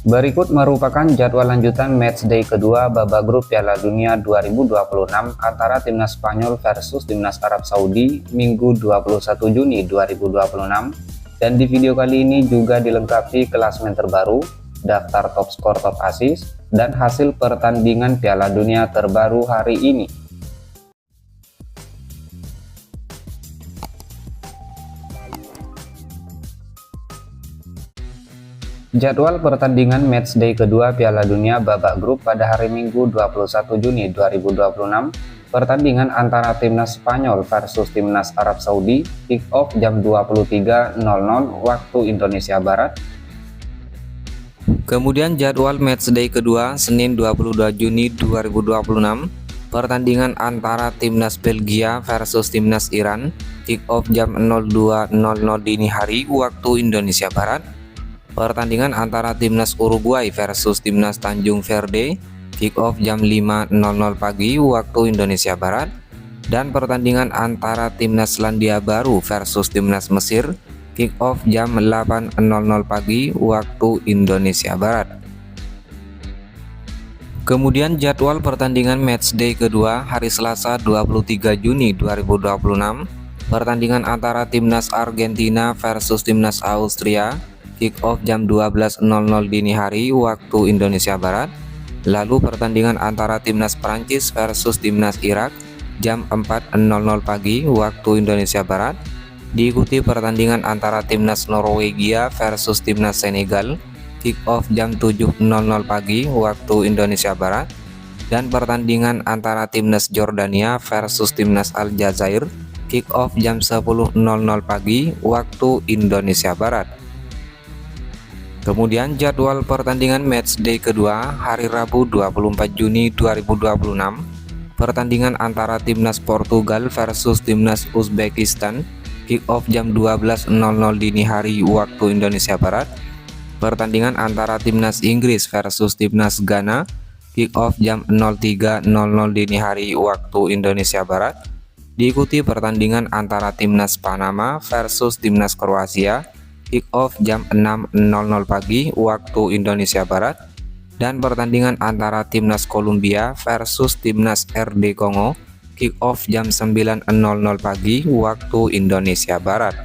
Berikut merupakan jadwal lanjutan matchday kedua babak grup Piala Dunia 2026 antara timnas Spanyol versus timnas Arab Saudi Minggu 21 Juni 2026. Dan di video kali ini juga dilengkapi klasemen terbaru, daftar top skor, top assist, dan hasil pertandingan Piala Dunia terbaru hari ini. Jadwal pertandingan matchday kedua Piala Dunia babak grup pada hari Minggu 21 Juni 2026. Pertandingan antara timnas Spanyol versus timnas Arab Saudi kick off jam 23.00 waktu Indonesia Barat. Kemudian jadwal matchday kedua Senin 22 Juni 2026. Pertandingan antara timnas Belgia versus timnas Iran kick off jam 02.00 dini hari waktu Indonesia Barat. Pertandingan antara timnas Uruguay versus timnas Tanjung Verde kick off jam 5.00 pagi waktu Indonesia Barat. Dan pertandingan antara timnas Selandia Baru versus timnas Mesir kick off jam 8.00 pagi waktu Indonesia Barat. Kemudian jadwal pertandingan matchday kedua hari Selasa 23 Juni 2026. Pertandingan antara timnas Argentina versus timnas Austria kick off jam 12.00 dini hari waktu Indonesia Barat. Lalu pertandingan antara timnas Prancis versus timnas Irak jam 4.00 pagi waktu Indonesia Barat. Diikuti pertandingan antara timnas Norwegia versus timnas Senegal kick off jam 7.00 pagi waktu Indonesia Barat. Dan pertandingan antara timnas Jordania versus timnas Aljazair kick off jam 10.00 pagi waktu Indonesia Barat. Kemudian jadwal pertandingan matchday kedua hari Rabu 24 Juni 2026. Pertandingan antara timnas Portugal versus timnas Uzbekistan kick off jam 12.00 dini hari waktu Indonesia Barat. Pertandingan antara timnas Inggris versus timnas Ghana kick off jam 03.00 dini hari waktu Indonesia Barat. Diikuti pertandingan antara timnas Panama versus timnas Kroasia kick off jam 6.00 pagi waktu Indonesia Barat. Dan pertandingan antara timnas Kolombia versus timnas RD Kongo kick off jam 9.00 pagi waktu Indonesia Barat.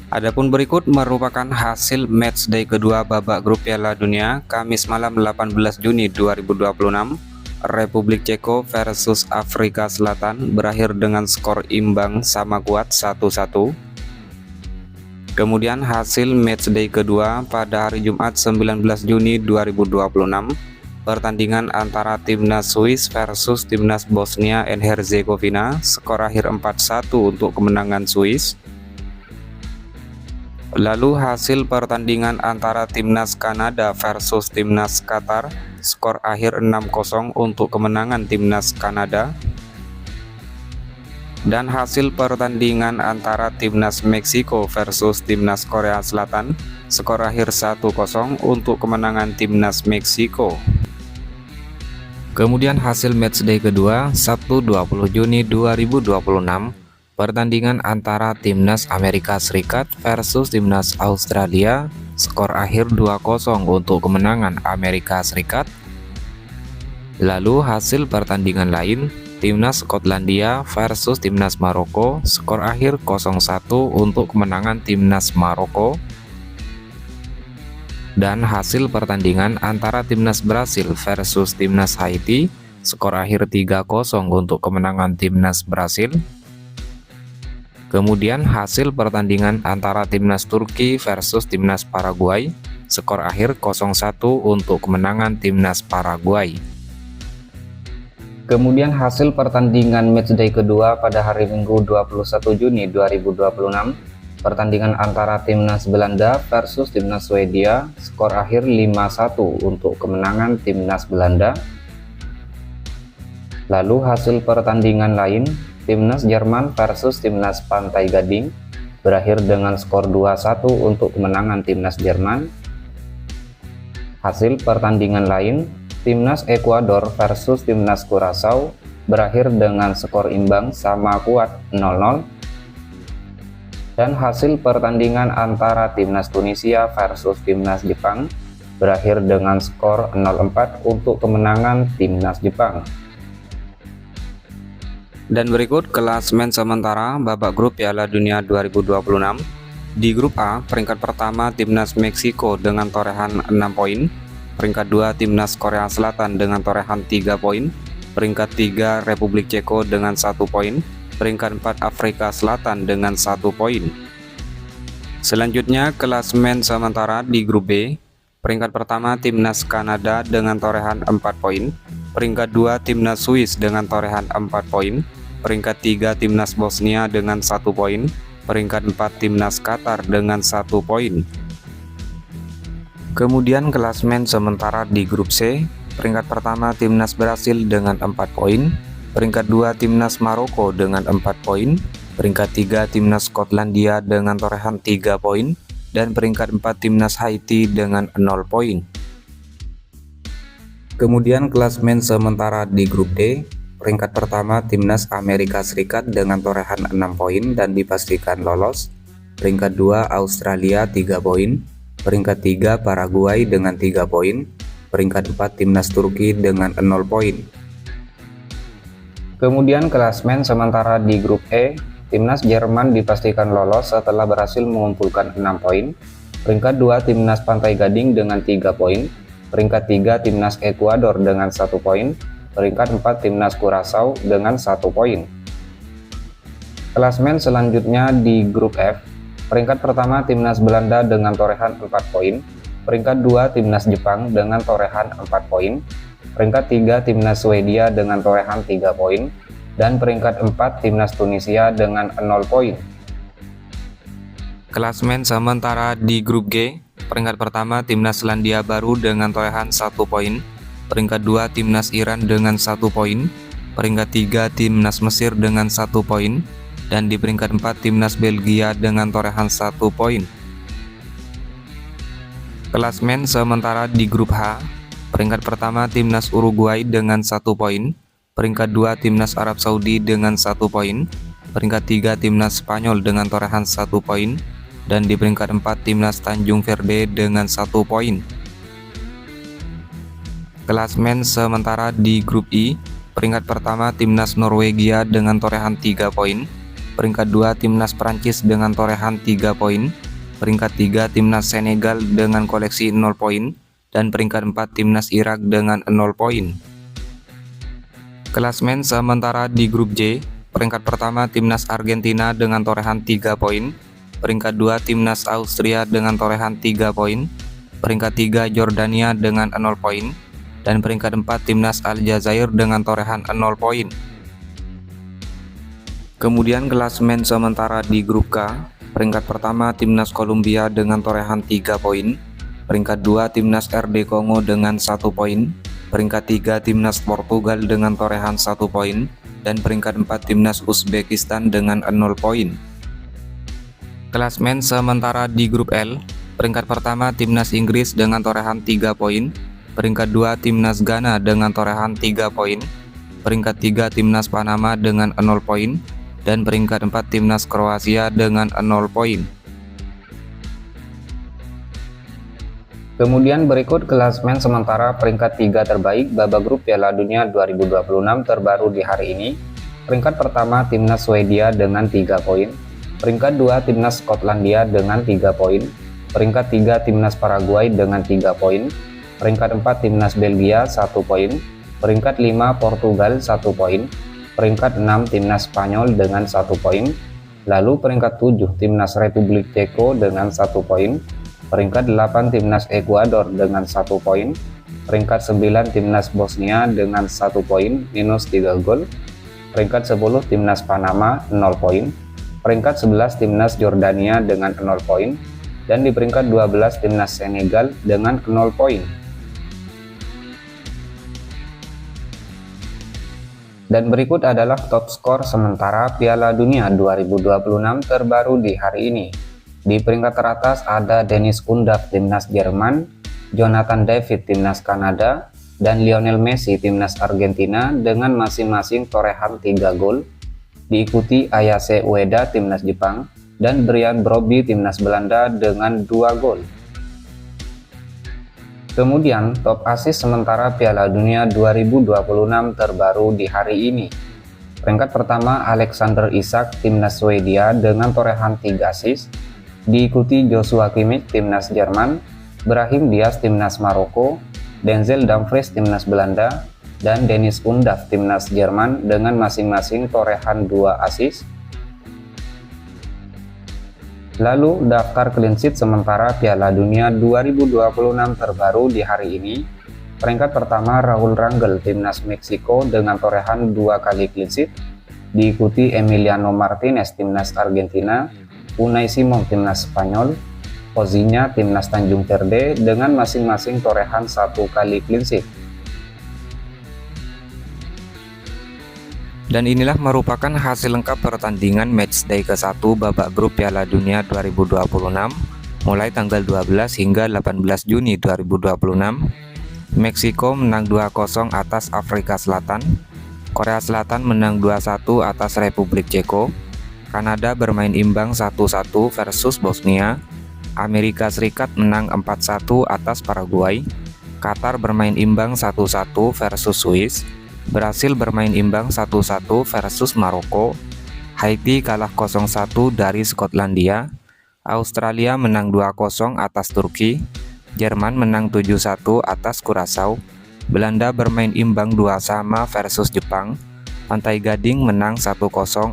Adapun berikut merupakan hasil matchday kedua babak grup Piala Dunia Kamis malam 18 Juni 2026. Republik Ceko versus Afrika Selatan berakhir dengan skor imbang sama kuat 1-1. Kemudian hasil matchday kedua pada hari Jumat 19 Juni 2026. Pertandingan antara timnas Swiss versus timnas Bosnia and Herzegovina, skor akhir 4-1 untuk kemenangan Swiss. Lalu hasil pertandingan antara timnas Kanada versus timnas Qatar, skor akhir 6-0 untuk kemenangan timnas Kanada. Dan hasil pertandingan antara timnas Meksiko versus timnas Korea Selatan, skor akhir 1-0 untuk kemenangan timnas Meksiko. Kemudian hasil matchday kedua Sabtu 20 Juni 2026. Pertandingan antara timnas Amerika Serikat versus timnas Australia, skor akhir 2-0 untuk kemenangan Amerika Serikat. Lalu hasil pertandingan lain, timnas Skotlandia versus timnas Maroko, skor akhir 0-1 untuk kemenangan timnas Maroko. Dan hasil pertandingan antara timnas Brasil versus timnas Haiti, skor akhir 3-0 untuk kemenangan timnas Brasil. Kemudian hasil pertandingan antara timnas Turki versus timnas Paraguay, skor akhir 0-1 untuk kemenangan timnas Paraguay. Kemudian hasil pertandingan matchday kedua pada hari Minggu 21 Juni 2026. Pertandingan antara timnas Belanda versus timnas Swedia, skor akhir 5-1 untuk kemenangan timnas Belanda. Lalu hasil pertandingan lain, timnas Jerman versus timnas Pantai Gading, berakhir dengan skor 2-1 untuk kemenangan timnas Jerman. Hasil pertandingan lain, timnas Ekuador versus timnas Curaçao, berakhir dengan skor imbang sama kuat 0-0. Dan hasil pertandingan antara timnas Tunisia versus timnas Jepang berakhir dengan skor 0-4 untuk kemenangan timnas Jepang. Dan berikut klasemen sementara babak grup Piala Dunia 2026. Di grup A, peringkat pertama timnas Meksiko dengan torehan 6 poin, peringkat 2 timnas Korea Selatan dengan torehan 3 poin, peringkat 3 Republik Ceko dengan 1 poin, peringkat 4 Afrika Selatan dengan 1 poin. Selanjutnya klasemen sementara di grup B, peringkat pertama timnas Kanada dengan torehan 4 poin, peringkat 2 timnas Swiss dengan torehan 4 poin, peringkat 3 timnas Bosnia dengan 1 poin, peringkat 4 timnas Qatar dengan 1 poin. Kemudian klasemen sementara di grup C, peringkat pertama timnas Brasil dengan 4 poin, peringkat 2 timnas Maroko dengan 4 poin, peringkat 3 timnas Skotlandia dengan torehan 3 poin, dan peringkat 4 timnas Haiti dengan 0 poin. Kemudian klasemen sementara di grup D, peringkat pertama timnas Amerika Serikat dengan torehan 6 poin dan dipastikan lolos, peringkat 2 Australia 3 poin, peringkat 3 Paraguay dengan 3 poin, peringkat 4 timnas Turki dengan 0 poin. Kemudian klasemen sementara di grup E, timnas Jerman dipastikan lolos setelah berhasil mengumpulkan 6 poin, peringkat 2 timnas Pantai Gading dengan 3 poin, peringkat 3 timnas Ekuador dengan 1 poin, peringkat 4 timnas Curaçao dengan 1 poin. Klasemen selanjutnya di grup F, peringkat pertama timnas Belanda dengan torehan 4 poin, peringkat 2 timnas Jepang dengan torehan 4 poin, peringkat 3 timnas Swedia dengan torehan 3 poin, dan peringkat 4 timnas Tunisia dengan 0 poin. Klasemen sementara di grup G, peringkat pertama timnas Selandia Baru dengan torehan 1 poin, peringkat 2 timnas Iran dengan 1 poin, peringkat 3 timnas Mesir dengan 1 poin, dan di peringkat 4 timnas Belgia dengan torehan 1 poin. Klasemen sementara di grup H, peringkat pertama timnas Uruguay dengan 1 poin, peringkat 2 timnas Arab Saudi dengan 1 poin, peringkat 3 timnas Spanyol dengan torehan 1 poin, dan di peringkat 4 timnas Tanjung Verde dengan 1 poin. Klasemen sementara di grup I, peringkat pertama timnas Norwegia dengan torehan 3 poin, peringkat 2 timnas Prancis dengan torehan 3 poin, peringkat 3 timnas Senegal dengan koleksi 0 poin, dan peringkat 4 timnas Irak dengan 0 poin. Klasemen sementara di grup J, peringkat pertama timnas Argentina dengan torehan 3 poin, peringkat 2 timnas Austria dengan torehan 3 poin, peringkat 3 Jordania dengan 0 poin, dan peringkat 4 timnas Aljazair dengan torehan 0 poin. Kemudian klasemen sementara di grup K, peringkat pertama timnas Kolombia dengan torehan 3 poin, peringkat 2 timnas RD Kongo dengan 1 poin, peringkat 3 timnas Portugal dengan torehan 1 poin, dan peringkat 4 timnas Uzbekistan dengan 0 poin. Klasemen sementara di grup L, peringkat pertama timnas Inggris dengan torehan 3 poin, peringkat 2 timnas Ghana dengan torehan 3 poin, peringkat 3 timnas Panama dengan 0 poin, dan peringkat 4 timnas Kroasia dengan 0 poin. Kemudian berikut klasemen sementara peringkat 3 terbaik babak grup Piala Dunia 2026 terbaru di hari ini. Peringkat pertama timnas Swedia dengan 3 poin, peringkat 2 timnas Skotlandia dengan 3 poin, peringkat 3 timnas Paraguay dengan 3 poin, peringkat 4 timnas Belgia 1 poin, peringkat 5 Portugal 1 poin, peringkat 6 timnas Spanyol dengan 1 poin, lalu peringkat 7 timnas Republik Ceko dengan 1 poin, peringkat 8 timnas Ekuador dengan 1 poin, peringkat 9 timnas Bosnia dengan 1 poin minus 3 gol, peringkat 10 timnas Panama 0 poin, peringkat 11 timnas Jordania dengan 0 poin, dan di peringkat 12 timnas Senegal dengan 0 poin. Dan berikut adalah top skor sementara Piala Dunia 2026 terbaru di hari ini. Di peringkat teratas ada Deniz Undav timnas Jerman, Jonathan David timnas Kanada, dan Lionel Messi timnas Argentina dengan masing-masing torehan 3 gol. Diikuti Ayase Ueda timnas Jepang, dan Brian Brobby timnas Belanda dengan 2 gol. Kemudian top assist sementara Piala Dunia 2026 terbaru di hari ini. Peringkat pertama Alexander Isak timnas Swedia dengan torehan 3 assist, diikuti Joshua Kimmich timnas Jerman, Brahim Diaz timnas Maroko, Denzel Dumfries timnas Belanda, dan Dennis Undav timnas Jerman dengan masing-masing torehan 2 assist. Lalu daftar clean sheet sementara Piala Dunia 2026 terbaru di hari ini. Peringkat pertama Raul Rangel timnas Meksiko dengan torehan 2 kali clean sheet, diikuti Emiliano Martinez timnas Argentina, Unai Simon timnas Spanyol, Ozinya timnas Tanjung Verde dengan masing-masing torehan 1 kali clean sheet. Dan inilah merupakan hasil lengkap pertandingan matchday ke-1 babak grup Piala Dunia 2026 mulai tanggal 12 hingga 18 Juni 2026. Meksiko menang 2-0 atas Afrika Selatan, Korea Selatan menang 2-1 atas Republik Ceko, Kanada bermain imbang 1-1 versus Bosnia, Amerika Serikat menang 4-1 atas Paraguay, Qatar bermain imbang 1-1 versus Swiss, Brasil bermain imbang 1-1 versus Maroko, Haiti kalah 0-1 dari Skotlandia, Australia menang 2-0 atas Turki, Jerman menang 7-1 atas Curaçao, Belanda bermain imbang 2-2 versus Jepang, Pantai Gading menang 1-0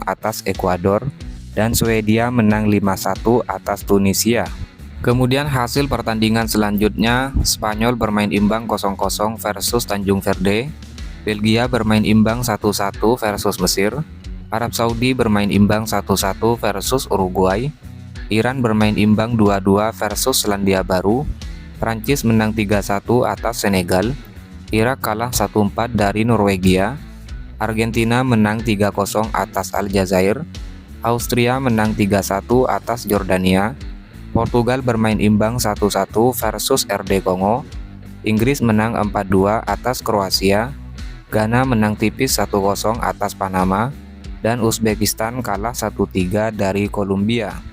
atas Ekuador, dan Swedia menang 5-1 atas Tunisia. Kemudian hasil pertandingan selanjutnya, Spanyol bermain imbang 0-0 versus Tanjung Verde, Belgia bermain imbang 1-1 versus Mesir, Arab Saudi bermain imbang 1-1 versus Uruguay, Iran bermain imbang 2-2 versus Selandia Baru, Prancis menang 3-1 atas Senegal, Irak kalah 1-4 dari Norwegia, Argentina menang 3-0 atas Aljazair, Austria menang 3-1 atas Jordania, Portugal bermain imbang 1-1 versus RD Kongo, Inggris menang 4-2 atas Kroasia, Ghana menang tipis 1-0 atas Panama, dan Uzbekistan kalah 1-3 dari Kolombia.